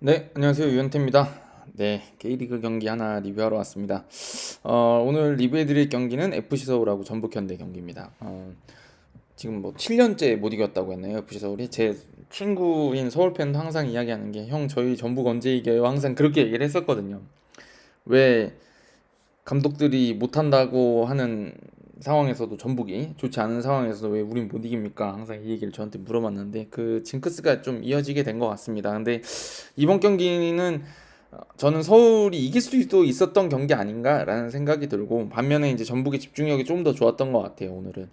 네, 안녕하세요. 유현태입니다. 네, K리그 경기 하나 리뷰하러 왔습니다. 오늘 리뷰해드릴 경기는 FC 서울하고 전북현대 경기입니다. 지금 뭐 7년째 못 이겼다고 했나요? FC 서울이 제 친구인 서울 팬도 항상 이야기하는 게 형 저희 전북 언제 이겨요? 항상 그렇게 얘기를 했었거든요. 왜 감독들이 못한다고 하는 상황에서도 전북이 좋지 않은 상황에서도 왜 우린 못 이깁니까? 항상 이 얘기를 저한테 물어봤는데 그 징크스가 좀 이어지게 된 것 같습니다. 근데 이번 경기는 저는 서울이 이길 수도 있었던 경기 아닌가라는 생각이 들고 반면에 이제 전북의 집중력이 좀 더 좋았던 것 같아요 오늘은.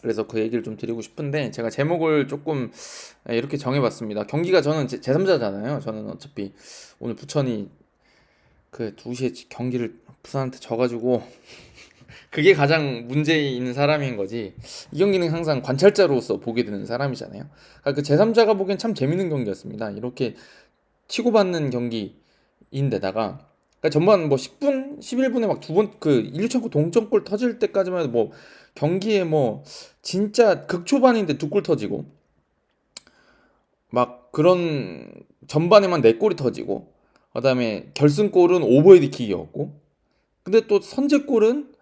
그래서 그 얘기를 좀 드리고 싶은데 제가 제목을 조금 이렇게 정해봤습니다. 경기가 저는 제3자잖아요. 저는 어차피 오늘 부천이 그 2시에 경기를 부산한테 져가지고 그게 가장 문제 있는 사람인 거지. 이 경기는 항상 관찰자로서 보게 되는 사람이잖아요. 그 제3자가 보기엔 참 재밌는 경기였습니다. 이렇게 치고받는 경기인데다가 그러니까 전반 뭐 10분, 11분에 막 두 번 그 일루천코 동점골 터질 때까지만 해도 뭐 경기에 뭐 진짜 극초반인데 두 골 터지고 막 그런 전반에만 네 골이 터지고 그다음에 결승골은 오버헤드킥이었고 근데 또 선제골은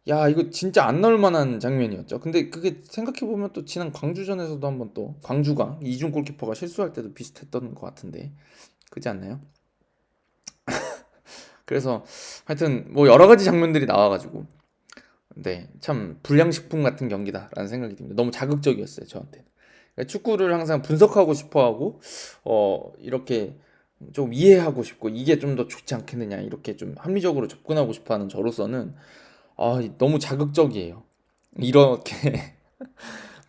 야 이거 진짜 안 나올 만한 장면이었죠. 근데 그게 생각해보면 또 지난 광주전에서도 한번 또 광주가 이중 골키퍼가 실수할 때도 비슷했던 것 같은데 그렇지 않나요? 그래서 하여튼 뭐 여러 가지 장면들이 나와가지고 네 참 불량식품 같은 경기다라는 생각이 듭니다. 너무 자극적이었어요 저한테. 그러니까 축구를 항상 분석하고 싶어하고 이렇게 좀 이해하고 싶고 이게 좀 더 좋지 않겠느냐 이렇게 좀 합리적으로 접근하고 싶어하는 저로서는 너무 자극적이에요. 이렇게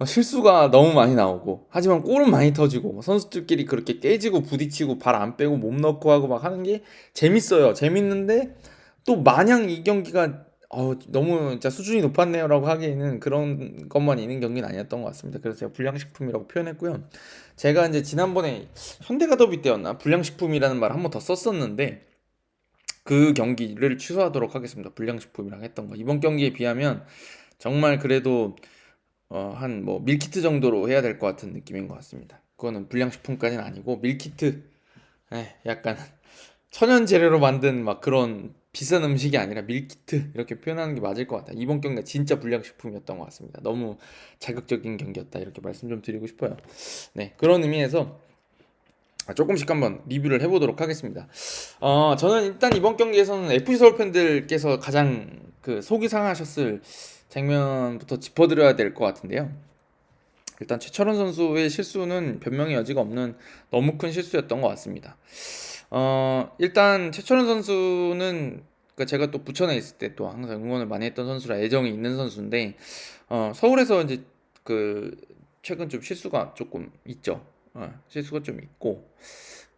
실수가 너무 많이 나오고 하지만 골은 많이 터지고 선수들끼리 그렇게 깨지고 부딪히고 발 안 빼고 몸 넣고 하고 막 하는 게 재밌어요. 재밌는데 또 마냥 이 경기가 너무 진짜 수준이 높았네요라고 하기에는 그런 것만 있는 경기는 아니었던 것 같습니다. 그래서 제가 불량식품이라고 표현했고요. 제가 이제 지난번에 현대가 더비 때였나 불량식품이라는 말 한 번 더 썼었는데 그 경기를 취소하도록 하겠습니다. 불량식품이랑 했던 거. 이번 경기에 비하면 정말 그래도 한 뭐 밀키트 정도로 해야 될 것 같은 느낌인 것 같습니다. 그거는 불량식품까지는 아니고 밀키트, 약간 천연 재료로 만든 막 그런 비싼 음식이 아니라 밀키트 이렇게 표현하는 게 맞을 것 같아요. 이번 경기가 진짜 불량식품이었던 것 같습니다. 너무 자극적인 경기였다 이렇게 말씀 좀 드리고 싶어요. 네, 그런 의미에서 조금씩 한번 리뷰를 해보도록 하겠습니다. 저는 일단 이번 경기에서는 FC 서울 팬들께서 가장 그 속이 상하셨을 장면부터 짚어드려야 될 것 같은데요. 일단 최철원 선수의 실수는 변명의 여지가 없는 너무 큰 실수였던 것 같습니다. 일단 최철원 선수는 그 제가 또 부천에 있을 때 또 항상 응원을 많이 했던 선수라 애정이 있는 선수인데 서울에서 이제 그 최근 좀 실수가 조금 있죠. 실수가 좀 있고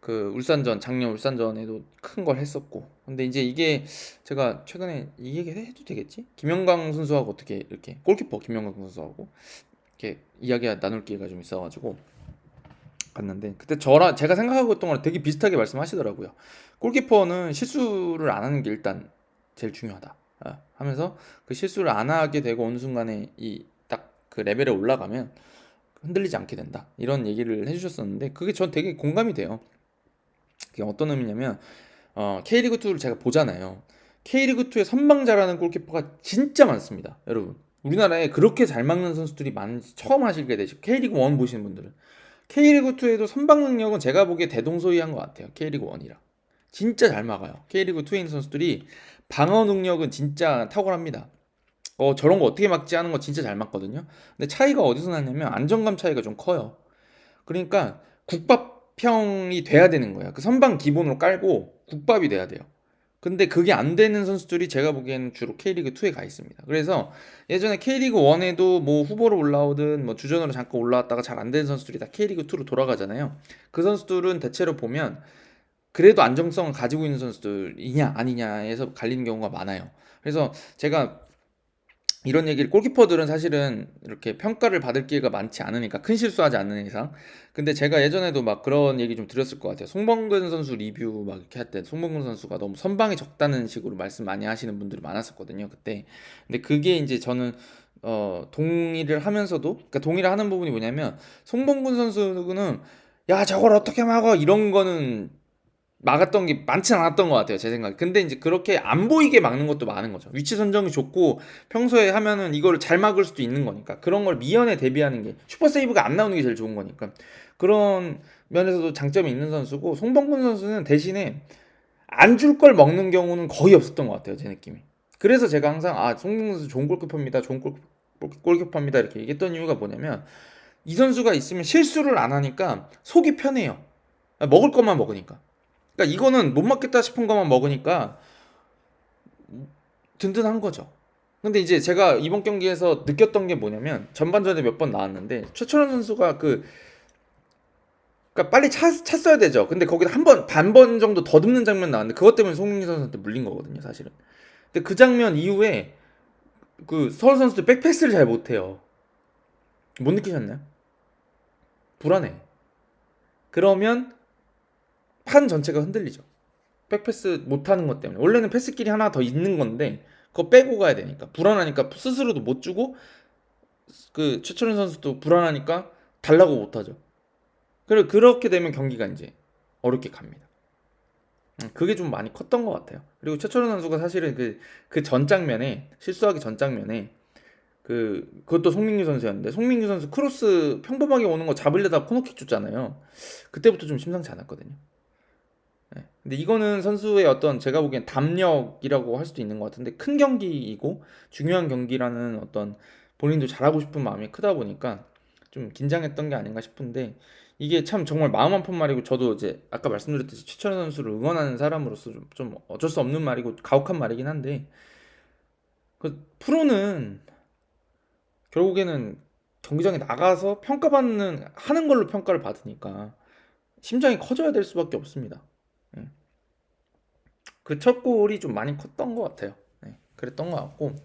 그 울산전 작년 울산전에도 큰 걸 했었고 근데 이제 이게 제가 최근에 이 얘기 해도 되겠지? 김영광 선수하고 어떻게 이렇게 골키퍼 김영광 선수하고 이렇게 이야기 나눌 기회가 좀 있어가지고 갔는데 그때 제가 생각하고 있던 거랑 되게 비슷하게 말씀하시더라고요. 골키퍼는 실수를 안 하는 게 일단 제일 중요하다. 하면서 그 실수를 안 하게 되고 어느 순간에 이 딱 그 레벨에 올라가면 흔들리지 않게 된다. 이런 얘기를 해주셨었는데 그게 전 되게 공감이 돼요. 그게 어떤 의미냐면 K리그2를 제가 보잖아요. K리그2에 선방자라는 골키퍼가 진짜 많습니다. 여러분. 우리나라에 그렇게 잘 막는 선수들이 많은지 처음 하시게 되죠. K리그1 보시는 분들은. K리그2에도 선방 능력은 제가 보기에 대동소이한 것 같아요. K리그1이랑. 진짜 잘 막아요. K리그2에 있는 선수들이 방어 능력은 진짜 탁월합니다. 저런 거 어떻게 막지 하는 거 진짜 잘 막거든요. 근데 차이가 어디서 나냐면 안정감 차이가 좀 커요. 그러니까 국밥형이 돼야 되는 거야. 그 선방 기본으로 깔고 국밥이 돼야 돼요. 근데 그게 안 되는 선수들이 제가 보기에는 주로 K리그 2에 가 있습니다. 그래서 예전에 K리그 1에도 뭐 후보로 올라오든 뭐 주전으로 잠깐 올라왔다가 잘 안 되는 선수들이 다 K리그 2로 돌아가잖아요. 그 선수들은 대체로 보면 그래도 안정성을 가지고 있는 선수들이냐 아니냐에서 갈리는 경우가 많아요. 그래서 제가 이런 얘기를 골키퍼들은 사실은 이렇게 평가를 받을 기회가 많지 않으니까 큰 실수하지 않는 이상 근데 제가 예전에도 막 그런 얘기 좀 드렸을 것 같아요. 송범근 선수 리뷰 막 이렇게 할 때 송범근 선수가 너무 선방이 적다는 식으로 말씀 많이 하시는 분들이 많았었거든요 그때. 근데 그게 이제 저는 동의를 하면서도 그러니까 동의를 하는 부분이 뭐냐면 송범근 선수는 야 저걸 어떻게 막아 이런 거는 막았던 게 많진 않았던 것 같아요 제 생각에. 근데 이제 그렇게 안 보이게 막는 것도 많은 거죠. 위치 선정이 좋고 평소에 하면은 이걸 잘 막을 수도 있는 거니까 그런 걸 미연에 대비하는 게 슈퍼 세이브가 안 나오는 게 제일 좋은 거니까 그런 면에서도 장점이 있는 선수고, 송범근 선수는 대신에 안 줄 걸 먹는 경우는 거의 없었던 것 같아요 제 느낌이. 그래서 제가 항상 송범근 선수 좋은 골키퍼입니다, 좋은 골키퍼입니다 이렇게 얘기했던 이유가 뭐냐면, 이 선수가 있으면 실수를 안 하니까 속이 편해요. 먹을 것만 먹으니까. 그러니까 이거는 못 먹겠다 싶은 것만 먹으니까 든든한 거죠. 근데 이제 제가 이번 경기에서 느꼈던 게 뭐냐면, 전반전에 몇 번 나왔는데 최철원 선수가 그러니까 빨리 찼어야 되죠. 근데 거기다 한 번, 반 번 정도 더듬는 장면 나왔는데 그것 때문에 송민기 선수한테 물린 거거든요, 사실은. 근데 그 장면 이후에 그 서울 선수들 백패스를 잘 못해요. 못 느끼셨나요? 불안해. 그러면 판 전체가 흔들리죠. 백패스 못하는 것 때문에. 원래는 패스길이 하나 더 있는 건데 그거 빼고 가야 되니까 불안하니까 스스로도 못 주고, 그 최철인 선수도 불안하니까 달라고 못하죠. 그리고 그렇게 되면 경기가 이제 어렵게 갑니다. 그게 좀 많이 컸던 것 같아요. 그리고 최철인 선수가 사실은 그 전 장면에, 실수하기 전 장면에 그것도 송민규 선수였는데, 송민규 선수 크로스 평범하게 오는 거 잡으려다 코너킥 줬잖아요. 그때부터 좀 심상치 않았거든요. 네. 근데 이거는 선수의 어떤, 제가 보기엔 담력이라고 할 수도 있는 것 같은데, 큰 경기이고 중요한 경기라는 어떤, 본인도 잘하고 싶은 마음이 크다 보니까 좀 긴장했던 게 아닌가 싶은데, 이게 참 정말 마음 아픈 말이고, 저도 이제 아까 말씀드렸듯이 최철현 선수를 응원하는 사람으로서 좀 어쩔 수 없는 말이고 가혹한 말이긴 한데, 그 프로는 결국에는 경기장에 나가서 평가받는 하는 걸로 평가를 받으니까 심장이 커져야 될 수밖에 없습니다. 예. 그 첫 골이 좀 많이 컸던 것 같아요. 네, 그랬던 것 같고,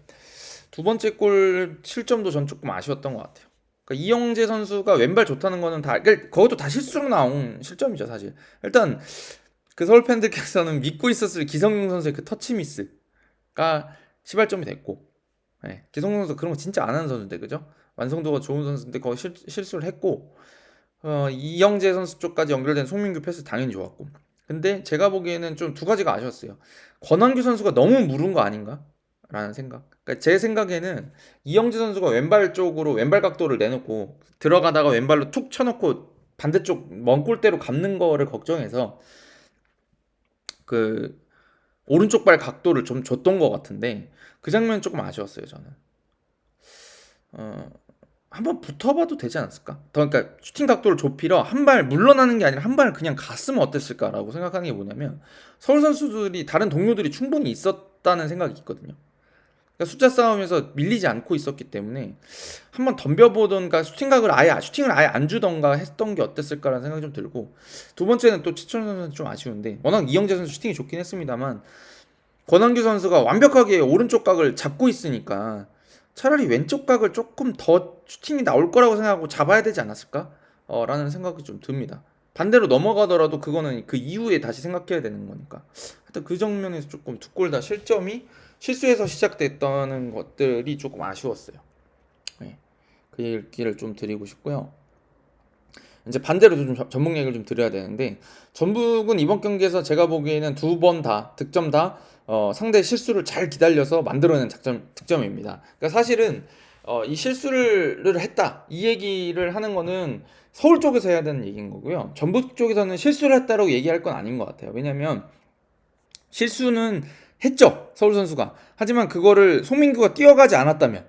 두 번째 골 실점도 전 조금 아쉬웠던 것 같아요. 그러니까 이영재 선수가 왼발 좋다는 거는 다, 그러니까 그것도 다 실수로 나온 실점이죠 사실. 일단 그 서울 팬들께서는 믿고 있었을 기성용 선수의 그 터치 미스가 시발점이 됐고, 네, 기성용 선수 그런 거 진짜 안 하는 선수인데, 그죠? 완성도가 좋은 선수인데 거기 실수를 했고, 이영재 선수 쪽까지 연결된 송민규 패스 당연히 좋았고, 근데 제가 보기에는 좀 두 가지가 아쉬웠어요. 권한규 선수가 너무 무른 거 아닌가? 라는 생각. 그러니까 제 생각에는 이영재 선수가 왼발 쪽으로 왼발 각도를 내놓고 들어가다가 왼발로 툭 쳐놓고 반대쪽 먼 골대로 감는 거를 걱정해서 그 오른쪽 발 각도를 좀 줬던 것 같은데, 그 장면 조금 아쉬웠어요 저는. 어, 한번 붙어봐도 되지 않았을까? 그러니까 슈팅 각도를 좁히려 한 발 물러나는 게 아니라 한 발 그냥 갔으면 어땠을까라고 생각하는 게 뭐냐면, 서울 선수들이, 다른 동료들이 충분히 있었다는 생각이 있거든요. 그러니까 숫자 싸움에서 밀리지 않고 있었기 때문에 한번 덤벼보던가 슈팅을 아예 안 주던가 했던 게 어땠을까라는 생각이 좀 들고, 두 번째는 또 치천 선수는 좀 아쉬운데, 워낙 이영재 선수 슈팅이 좋긴 했습니다만 권한규 선수가 완벽하게 오른쪽 각을 잡고 있으니까 차라리 왼쪽 각을 조금 더 슈팅이 나올 거라고 생각하고 잡아야 되지 않았을까? 라는 생각이 좀 듭니다. 반대로 넘어가더라도 그거는 그 이후에 다시 생각해야 되는 거니까. 하여튼 그 정면에서 조금 두 골 다 실점이 실수에서 시작됐다는 것들이 조금 아쉬웠어요. 네. 그 얘기를 좀 드리고 싶고요. 이제 반대로 좀 전북 얘기를 좀 드려야 되는데, 전북은 이번 경기에서 제가 보기에는 두 번 다 득점 다 상대 실수를 잘 기다려서 만들어낸 득점입니다. 그러니까 사실은 이 실수를 했다 이 얘기를 하는 거는 서울 쪽에서 해야 되는 얘기인 거고요. 전북 쪽에서는 실수를 했다라고 얘기할 건 아닌 것 같아요. 왜냐면 실수는 했죠, 서울 선수가. 하지만 그거를 송민규가 뛰어가지 않았다면,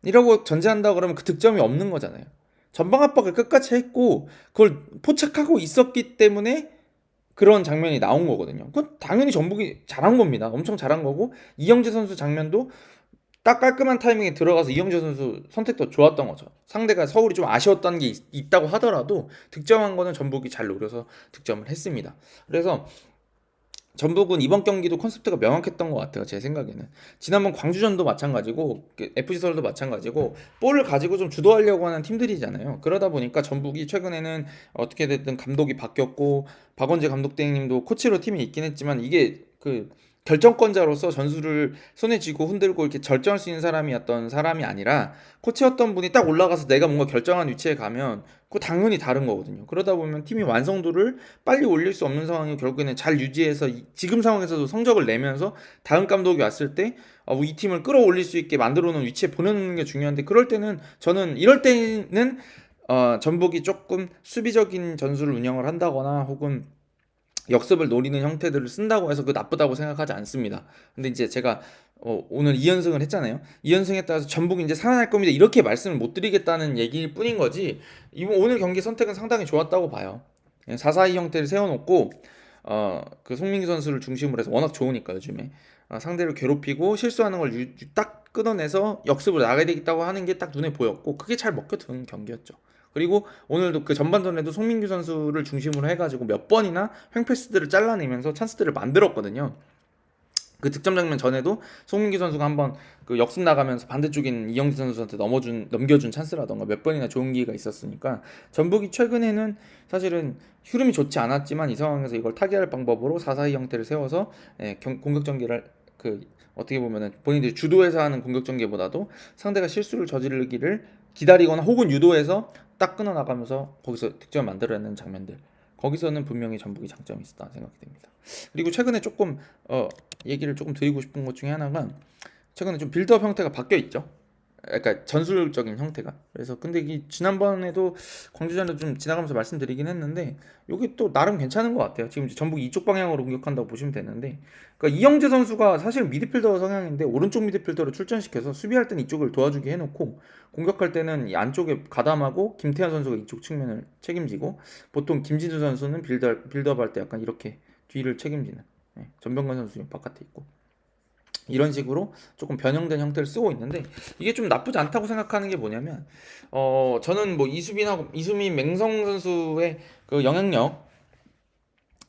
이라고 전제한다 그러면 그 득점이 없는 거잖아요. 전방 압박을 끝까지 했고 그걸 포착하고 있었기 때문에 그런 장면이 나온 거거든요. 그건 당연히 전북이 잘한 겁니다. 엄청 잘한 거고, 이영재 선수 장면도 딱 깔끔한 타이밍에 들어가서 이영재 선수 선택도 좋았던 거죠. 상대가 서울이 좀 아쉬웠던 게 있다고 하더라도 득점한 거는 전북이 잘 노려서 득점을 했습니다. 그래서 전북은 이번 경기도 컨셉트가 명확했던 것 같아요 제 생각에는. 지난번 광주전도 마찬가지고 FC 서울도 마찬가지고 볼을 가지고 좀 주도하려고 하는 팀들이잖아요. 그러다 보니까 전북이 최근에는 어떻게 됐든 감독이 바뀌었고, 박원재 감독님도 코치로 팀에 있긴 했지만, 이게 결정권자로서 전술을 손에 쥐고 흔들고 이렇게 결정할 수 있는 사람이었던 사람이 아니라 코치였던 분이 딱 올라가서 내가 뭔가 결정한 위치에 가면 그거 당연히 다른 거거든요. 그러다 보면 팀이 완성도를 빨리 올릴 수 없는 상황이 결국에는 잘 유지해서 지금 상황에서도 성적을 내면서 다음 감독이 왔을 때 이 팀을 끌어올릴 수 있게 만들어 놓은 위치에 보내는 게 중요한데, 그럴 때는 저는 이럴 때는 전북이 조금 수비적인 전술을 운영을 한다거나 혹은 역습을 노리는 형태들을 쓴다고 해서 그 나쁘다고 생각하지 않습니다. 근데 이제 제가 오늘 2연승을 했잖아요. 2연승 했다고 해서 전북이 이제 살아날 겁니다, 이렇게 말씀을 못 드리겠다는 얘기일 뿐인 거지, 이번 오늘 경기 선택은 상당히 좋았다고 봐요. 4-4-2 형태를 세워놓고 그 송민기 선수를 중심으로 해서 워낙 좋으니까 요즘에 상대를 괴롭히고 실수하는 걸 딱 끊어내서 역습으로 나가야 되겠다고 하는 게 딱 눈에 보였고, 그게 잘 먹혀드는 경기였죠. 그리고 오늘도 그 전반전에도 송민규 선수를 중심으로 해가지고 몇 번이나 횡패스들을 잘라내면서 찬스들을 만들었거든요. 그 득점 장면 전에도 송민기 선수가 한번 그 역습 나가면서 반대쪽인 이영진 선수한테 넘겨준 찬스라던가 몇 번이나 좋은 기회가 있었으니까, 전북이 최근에는 사실은 흐름이 좋지 않았지만 이 상황에서 이걸 타개할 방법으로 4-4-2 형태를 세워서 공격 전개를 그 어떻게 보면은 본인들이 주도해서 하는 공격 전개보다도 상대가 실수를 저지르기를 기다리거나 혹은 유도해서 딱 끊어 나가면서 거기서 득점을 만들어내는 장면들, 거기서는 분명히 전북이 장점이 있었다 생각이 됩니다. 그리고 최근에 조금 얘기를 조금 드리고 싶은 것 중에 하나가, 최근에 좀 빌드업 형태가 바뀌어 있죠. 그러니까 전술적인 형태가. 그래서 근데 이 지난번에도 광주전에도 좀 지나가면서 말씀드리긴 했는데, 이게 또 나름 괜찮은 것 같아요. 지금 전북이 이쪽 방향으로 공격한다고 보시면 되는데, 그러니까 이영재 선수가 사실 미드필더 성향인데 오른쪽 미드필더로 출전시켜서 수비할 때는 이쪽을 도와주게 해놓고 공격할 때는 이 안쪽에 가담하고 김태현 선수가 이쪽 측면을 책임지고, 보통 김진수 선수는 빌드업 할 때 약간 이렇게 뒤를 책임지는, 전병관 선수 바깥에 있고, 이런 식으로 조금 변형된 형태를 쓰고 있는데, 이게 좀 나쁘지 않다고 생각하는 게 뭐냐면, 저는 뭐 이수민 맹성 선수의 그 영향력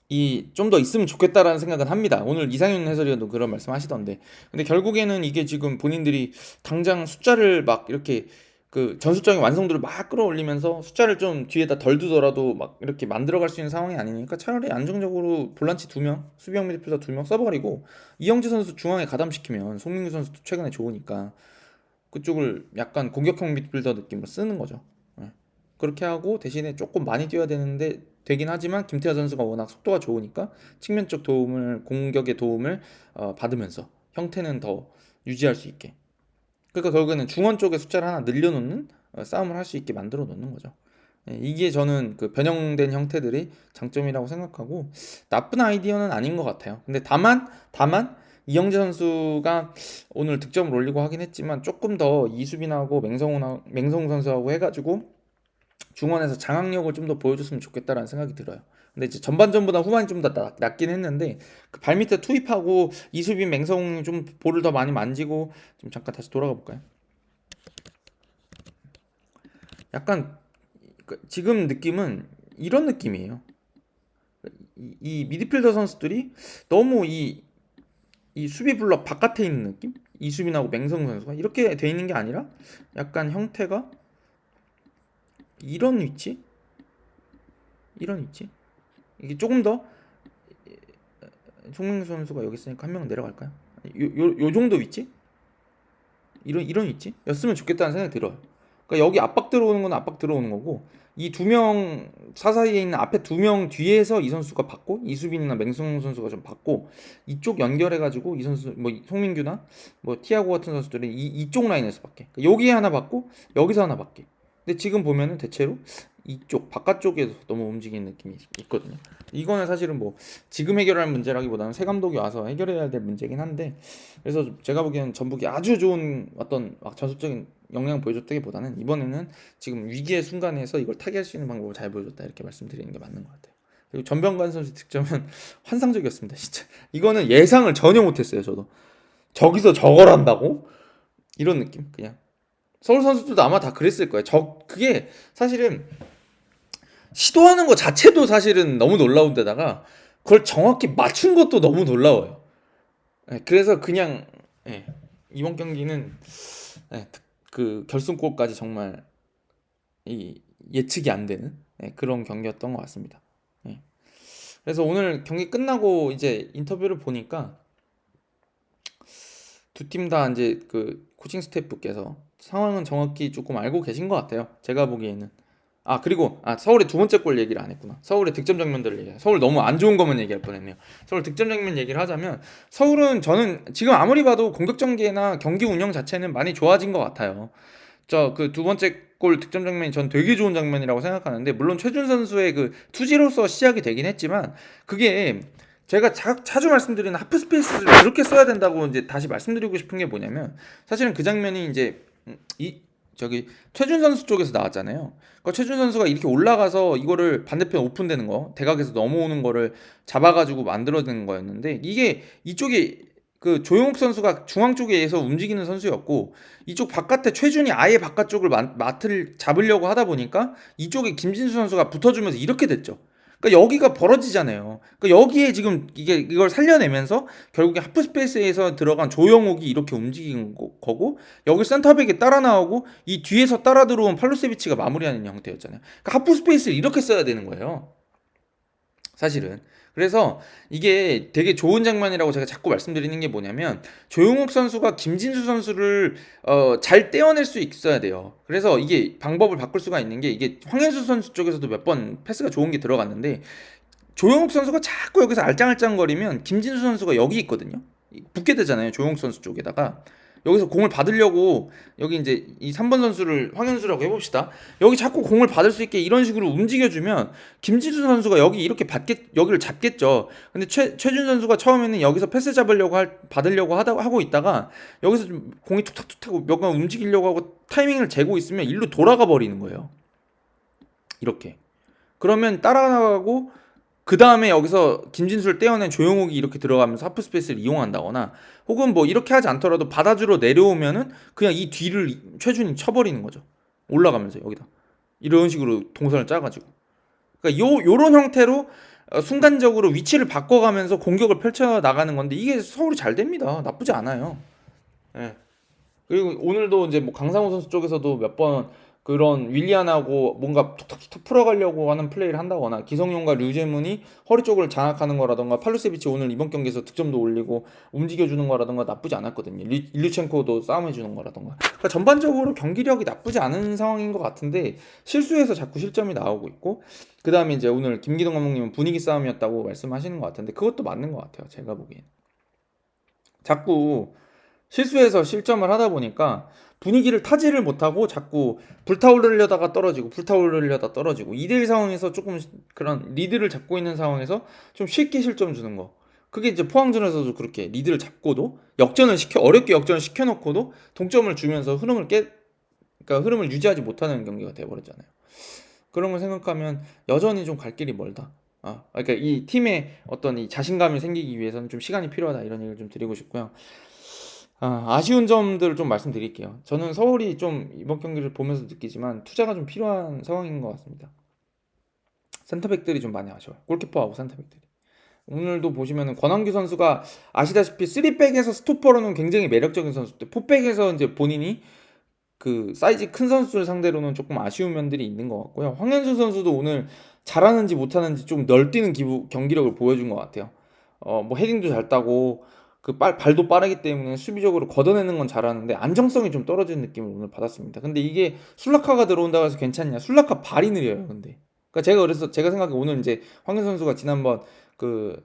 이 좀 더 있으면 좋겠다라는 생각은 합니다. 오늘 이상윤 해설위원도 그런 말씀 하시던데, 근데 결국에는 이게 지금 본인들이 당장 숫자를 막 이렇게 그 전술적인 완성도를 막 끌어올리면서 숫자를 좀 뒤에다 덜 두더라도 막 이렇게 만들어갈 수 있는 상황이 아니니까, 차라리 안정적으로 볼란치 2명, 수비형 미드필더 2명 써버리고 이영재 선수 중앙에 가담시키면 송민규 선수도 최근에 좋으니까 그쪽을 약간 공격형 미드필더 느낌으로 쓰는 거죠. 예. 그렇게 하고 대신에 조금 많이 뛰어야 되는데 되긴 하지만 김태하 선수가 워낙 속도가 좋으니까 측면적 도움을, 공격의 도움을 받으면서 형태는 더 유지할 수 있게, 그러니까 결국에는 중원 쪽에 숫자를 하나 늘려놓는 싸움을 할 수 있게 만들어 놓는 거죠. 예, 이게 저는 그 변형된 형태들이 장점이라고 생각하고 나쁜 아이디어는 아닌 것 같아요. 근데 다만 이영재 선수가 오늘 득점을 올리고 하긴 했지만 조금 더 이수빈하고 맹성훈 선수하고 해가지고 중원에서 장악력을 좀 더 보여줬으면 좋겠다라는 생각이 들어요. 근데 이제 전반전보다 후반이 좀 더 낫긴 했는데, 그 발밑에 투입하고 이수빈 맹성훈이 좀 볼을 더 많이 만지고, 좀 잠깐 다시 돌아가 볼까요? 약간 지금 느낌은 이런 느낌이에요. 이 미드필더 선수들이 너무 이 수비 블럭 바깥에 있는 느낌? 이수빈하고 맹성 선수가 이렇게 돼 있는 게 아니라 약간 형태가 이런 위치? 이런 위치? 이게 조금 더 송민규 선수가 여기 있으니까 한 명 내려갈까요? 요 정도 위치? 이런 위치였으면 좋겠다는 생각이 들어요. 그러니까 여기 압박 들어오는 건 압박 들어오는 거고, 이 두 명 사사이에 있는 앞에 두 명 뒤에서 이 선수가 받고, 이수빈이나 맹승용 선수가 좀 받고, 이쪽 연결해가지고 이 선수 뭐 송민규나 뭐 티아고 같은 선수들은 이쪽 라인에서 받게, 그러니까 여기에 하나 받고 여기서 하나 받게. 근데 지금 보면은 대체로 이쪽 바깥쪽에서 너무 움직이는 느낌이 있거든요. 이거는 사실은 뭐 지금 해결할 문제라기보다는 새 감독이 와서 해결해야 될 문제긴 한데, 그래서 제가 보기에는 전북이 아주 좋은 어떤 막 전술적인 역량 보여줬다기보다는 이번에는 지금 위기의 순간에서 이걸 타개할 수 있는 방법을 잘 보여줬다, 이렇게 말씀드리는 게 맞는 것 같아요. 그리고 전병관 선수 득점은 환상적이었습니다, 진짜. 이거는 예상을 전혀 못했어요, 저도. 저기서 저걸 한다고? 이런 느낌, 그냥. 서울 선수들도 아마 다 그랬을 거예요. 그게 사실은 시도하는 것 자체도 사실은 너무 놀라운 데다가 그걸 정확히 맞춘 것도 너무 놀라워요. 그래서 그냥 이번 경기는 그 결승골까지 정말 예측이 안 되는 그런 경기였던 것 같습니다. 그래서 오늘 경기 끝나고 이제 인터뷰를 보니까 두 팀 다 이제 그 코칭 스태프께서 상황은 정확히 조금 알고 계신 것 같아요. 제가 보기에는. 그리고 서울의 두 번째 골 얘기를 안 했구나. 서울의 득점 장면들을 얘기해. 서울 너무 안 좋은 것만 얘기할 뻔했네요. 서울 득점 장면 얘기를 하자면 서울은 저는 지금 아무리 봐도 공격 전개나 경기 운영 자체는 많이 좋아진 것 같아요. 저 그 두 번째 골 득점 장면이 전 되게 좋은 장면이라고 생각하는데, 물론 최준 선수의 그 투지로서 시작이 되긴 했지만 그게 제가 자주 말씀드리는 하프 스페이스를 그렇게 써야 된다고 이제 다시 말씀드리고 싶은 게 뭐냐면, 사실은 그 장면이 이제 이 저기 최준 선수 쪽에서 나왔잖아요. 그러니까 최준 선수가 이렇게 올라가서 이거를 반대편 오픈되는 거, 대각에서 넘어오는 거를 잡아가지고 만들어내는 거였는데, 이게 이쪽에 그 조용욱 선수가 중앙 쪽에서 움직이는 선수였고, 이쪽 바깥에 최준이 아예 바깥쪽을 맡을 잡으려고 하다 보니까 이쪽에 김진수 선수가 붙어주면서 이렇게 됐죠. 그러니까 여기가 벌어지잖아요. 그러니까 여기에 지금 이걸 살려내면서 결국에 하프 스페이스에서 들어간 조영욱이 이렇게 움직인 거고, 여기 센터백에 따라 나오고 이 뒤에서 따라 들어온 팔로세비치가 마무리하는 형태였잖아요. 그러니까 하프 스페이스를 이렇게 써야 되는 거예요, 사실은. 그래서 이게 되게 좋은 장면이라고 제가 자꾸 말씀드리는 게 뭐냐면, 조용욱 선수가 김진수 선수를 잘 떼어낼 수 있어야 돼요. 그래서 이게 방법을 바꿀 수가 있는 게, 이게 황현수 선수 쪽에서도 몇 번 패스가 좋은 게 들어갔는데, 조용욱 선수가 자꾸 여기서 알짱알짱거리면 김진수 선수가 여기 있거든요. 붙게 되잖아요, 조용욱 선수 쪽에다가. 여기서 공을 받으려고, 여기 이제 이 3번 선수를 황현수라고 해봅시다. 여기 자꾸 공을 받을 수 있게 이런 식으로 움직여주면 김진수 선수가 여기 이렇게 여기를 잡겠죠. 근데 최준 선수가 처음에는 여기서 패스 받으려고 하고 있다가 여기서 좀 공이 툭탁툭탁 몇 번 움직이려고 하고 타이밍을 재고 있으면 일로 돌아가 버리는 거예요, 이렇게. 그러면 따라가고, 그 다음에 여기서 김진수를 떼어낸 조용욱이 이렇게 들어가면서 하프 스페이스를 이용한다거나, 혹은 뭐 이렇게 하지 않더라도 받아주러 내려오면은 그냥 이 뒤를 최준이 쳐버리는 거죠. 올라가면서 여기다 이런 식으로 동선을 짜가지고. 그러니까 요런 형태로 순간적으로 위치를 바꿔가면서 공격을 펼쳐 나가는 건데, 이게 서울이 잘 됩니다. 나쁘지 않아요. 예. 그리고 오늘도 이제 뭐 강상우 선수 쪽에서도 몇 번 그런 윌리안하고 뭔가 툭툭툭 풀어가려고 하는 플레이를 한다거나, 기성용과 류재문이 허리 쪽을 장악하는 거라던가, 팔루세비치 오늘 이번 경기에서 득점도 올리고 움직여주는 거라던가 나쁘지 않았거든요. 일류첸코도 싸움해주는 거라던가. 그러니까 전반적으로 경기력이 나쁘지 않은 상황인 것 같은데, 실수해서 자꾸 실점이 나오고 있고, 그 다음에 이제 오늘 김기동 감독님은 분위기 싸움이었다고 말씀하시는 것 같은데, 그것도 맞는 것 같아요, 제가 보기엔. 자꾸 실수해서 실점을 하다 보니까 분위기를 타지를 못하고 자꾸 불타오르려다가 떨어지고 불타오르려다 떨어지고, 2대1 상황에서 조금 그런 리드를 잡고 있는 상황에서 좀 쉽게 실점 주는 거, 그게 이제 포항전에서도 그렇게 리드를 잡고도 어렵게 역전을 시켜놓고도 동점을 주면서 그러니까 흐름을 유지하지 못하는 경기가 돼버렸잖아요. 그런 걸 생각하면 여전히 좀 갈 길이 멀다. 그러니까 이 팀의 어떤 이 자신감이 생기기 위해서는 좀 시간이 필요하다, 이런 얘기를 좀 드리고 싶고요. 아쉬운 점들을 좀 말씀드릴게요. 저는 서울이 좀 이번 경기를 보면서 느끼지만 투자가 좀 필요한 상황인 것 같습니다. 센터백들이 좀 많이 아쉬워요. 골키퍼하고 센터백들이. 오늘도 보시면은 권한규 선수가 아시다시피 3백에서 스토퍼로는 굉장히 매력적인 선수인데, 4백에서 이제 본인이 그 사이즈 큰 선수를 상대로는 조금 아쉬운 면들이 있는 것 같고요. 황현수 선수도 오늘 잘하는지 못하는지 좀 널뛰는 경기력을 보여준 것 같아요. 뭐 헤딩도 잘 따고 그 발도 빠르기 때문에 수비적으로 걷어내는 건 잘하는데 안정성이 좀 떨어지는 느낌을 오늘 받았습니다. 근데 이게 술라카가 들어온다고 해서 괜찮냐? 술라카 발이 느려요, 근데. 그러니까 제가 생각해, 오늘 이제 황현 선수가 지난번 그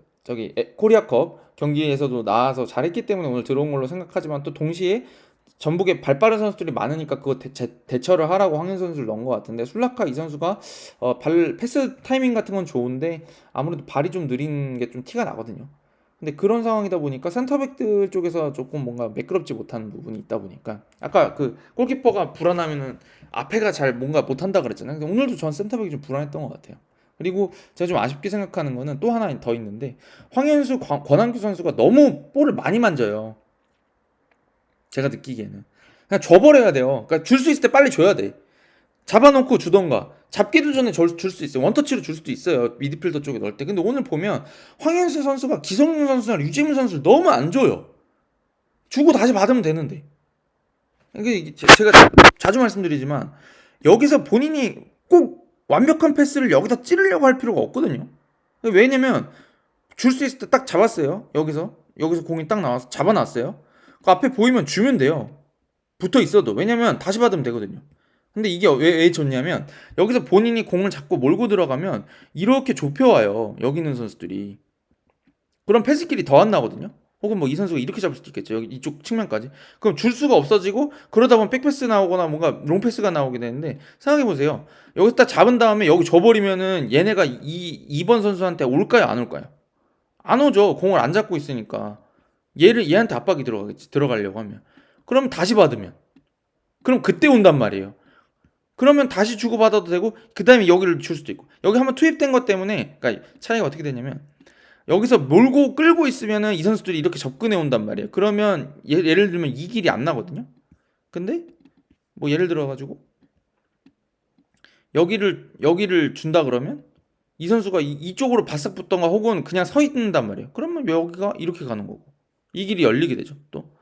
코리아컵 경기에서도 나와서 잘했기 때문에 오늘 들어온 걸로 생각하지만, 또 동시에 전북에 발 빠른 선수들이 많으니까 그거 대처를 하라고 황현 선수를 넣은 것 같은데, 술라카 이 선수가 발 패스 타이밍 같은 건 좋은데 아무래도 발이 좀 느린 게 좀 티가 나거든요. 근데 그런 상황이다 보니까 센터백들 쪽에서 조금 뭔가 매끄럽지 못한 부분이 있다 보니까, 아까 그 골키퍼가 불안하면은 앞에가 잘 뭔가 못한다 그랬잖아요. 근데 오늘도 전 센터백이 좀 불안했던 것 같아요. 그리고 제가 좀 아쉽게 생각하는 거는 또 하나 더 있는데, 황현수, 권한규 선수가 너무 볼을 많이 만져요, 제가 느끼기에는. 그냥 줘버려야 돼요. 그러니까 줄 수 있을 때 빨리 줘야 돼. 잡아놓고 주던가, 잡기도 전에 줄 수 있어요. 원터치로 줄 수도 있어요, 미드필더 쪽에 넣을 때. 근데 오늘 보면 황현수 선수가 기성용 선수나 류재문 선수를 너무 안 줘요. 주고 다시 받으면 되는데. 이게 제가 자주 말씀드리지만, 여기서 본인이 꼭 완벽한 패스를 여기다 찌르려고 할 필요가 없거든요. 왜냐면 줄 수 있을 때 딱 잡았어요. 여기서 공이 딱 나와서 잡아놨어요. 그 앞에 보이면 주면 돼요. 붙어 있어도. 왜냐면 다시 받으면 되거든요. 근데 이게 왜 좋냐면 여기서 본인이 공을 잡고 몰고 들어가면 이렇게 좁혀와요. 여기 있는 선수들이. 그럼 패스길이 더 안 나거든요. 혹은 뭐 이 선수가 이렇게 잡을 수도 있겠죠. 여기 이쪽 측면까지. 그럼 줄 수가 없어지고 그러다 보면 백패스 나오거나 뭔가 롱패스가 나오게 되는데 생각해 보세요. 여기서 딱 잡은 다음에 여기 줘버리면은 얘네가 이 2번 선수한테 올까요, 안 올까요? 안 오죠. 공을 안 잡고 있으니까. 얘한테 압박이 들어가겠지. 들어가려고 하면. 그럼 다시 받으면. 그럼 그때 온단 말이에요. 그러면 다시 주고받아도 되고 그 다음에 여기를 줄 수도 있고 여기 한번 투입된 것 때문에 그러니까 차이가 어떻게 되냐면 여기서 몰고 끌고 있으면은 이 선수들이 이렇게 접근해 온단 말이에요. 그러면 예를 들면 이 길이 안 나거든요. 근데 뭐 예를 들어 가지고 여기를 준다 그러면 이 선수가 이쪽으로 바싹 붙던가 혹은 그냥 서 있는단 말이에요. 그러면 여기가 이렇게 가는 거고 이 길이 열리게 되죠. 또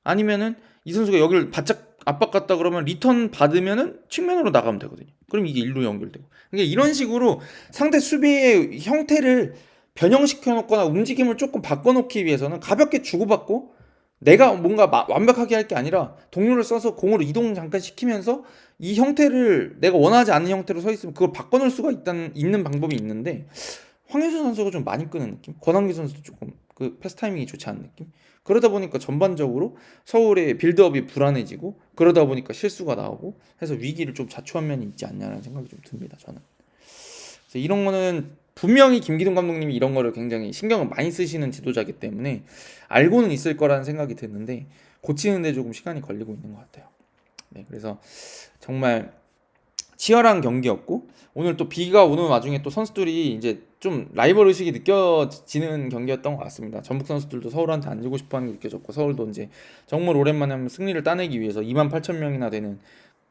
아니면은 이 선수가 여기를 바짝 압박 갔다 그러면 리턴 받으면은 측면으로 나가면 되거든요. 그럼 이게 일로 연결되고. 그러니까 이런 식으로 상대 수비의 형태를 변형시켜 놓거나 움직임을 조금 바꿔 놓기 위해서는 가볍게 주고받고 내가 뭔가 완벽하게 할 게 아니라 동료를 써서 공으로 이동 잠깐 시키면서 이 형태를 내가 원하지 않는 형태로 서 있으면 그걸 바꿔 놓을 수가 있는 방법이 있는데 황혜준 선수가 좀 많이 끄는 느낌? 권한기 선수도 조금 그 패스 타이밍이 좋지 않은 느낌? 그러다 보니까 전반적으로 서울의 빌드업이 불안해지고 그러다 보니까 실수가 나오고 해서 위기를 좀 자초한 면이 있지 않냐라는 생각이 좀 듭니다. 저는. 그래서 이런 거는 분명히 김기동 감독님이 이런 거를 굉장히 신경을 많이 쓰시는 지도자이기 때문에 알고는 있을 거라는 생각이 드는데 고치는데 조금 시간이 걸리고 있는 것 같아요. 네, 그래서 정말 치열한 경기였고 오늘 또 비가 오는 와중에 또 선수들이 이제 좀 라이벌 의식이 느껴지는 경기였던 것 같습니다. 전북 선수들도 서울한테 안 지고 싶어하는 게 느껴졌고 서울도 이제 정말 오랜만에 한번 승리를 따내기 위해서 28,000명이나 되는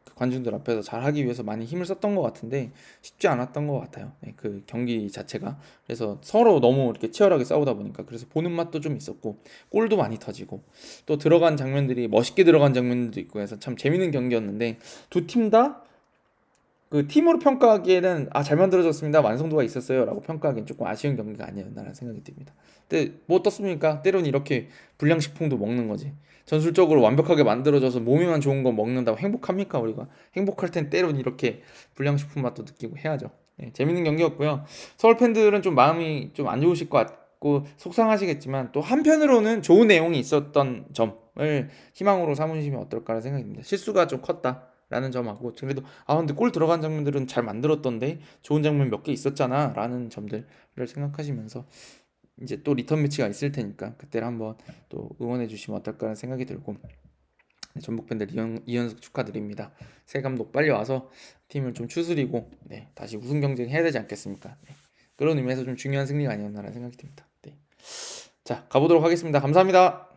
그 관중들 앞에서 잘하기 위해서 많이 힘을 썼던 것 같은데 쉽지 않았던 것 같아요. 네, 그 경기 자체가 그래서 서로 너무 이렇게 치열하게 싸우다 보니까 그래서 보는 맛도 좀 있었고 골도 많이 터지고 또 들어간 장면들이 멋있게 들어간 장면들도 있고 해서 참 재밌는 경기였는데 두 팀 다 그 팀으로 평가하기에는 잘 만들어졌습니다. 완성도가 있었어요라고 평가하기엔 조금 아쉬운 경기가 아니었나라는 생각이 듭니다. 근데 뭐 어떻습니까? 때로는 이렇게 불량식품도 먹는 거지. 전술적으로 완벽하게 만들어져서 몸에만 좋은 거 먹는다고 행복합니까 우리가? 행복할 땐 때로는 이렇게 불량식품 맛도 느끼고 해야죠. 네, 재밌는 경기였고요. 서울 팬들은 좀 마음이 좀 안 좋으실 것 같고 속상하시겠지만 또 한편으로는 좋은 내용이 있었던 점을 희망으로 삼으시면 어떨까라는 생각이 듭니다. 실수가 좀 컸다. 라는 점하고 그래도 근데 골 들어간 장면들은 잘 만들었던데 좋은 장면 몇 개 있었잖아 라는 점들을 생각하시면서 이제 또 리턴 매치가 있을 테니까 그때를 한번 또 응원해 주시면 어떨까라는 생각이 들고 네, 전북 팬들 이연속 축하드립니다. 새 감독 빨리 와서 팀을 좀 추스리고 네, 다시 우승 경쟁해야 되지 않겠습니까? 네, 그런 의미에서 좀 중요한 승리가 아니었나라는 생각이 듭니다. 네. 자, 가보도록 하겠습니다. 감사합니다.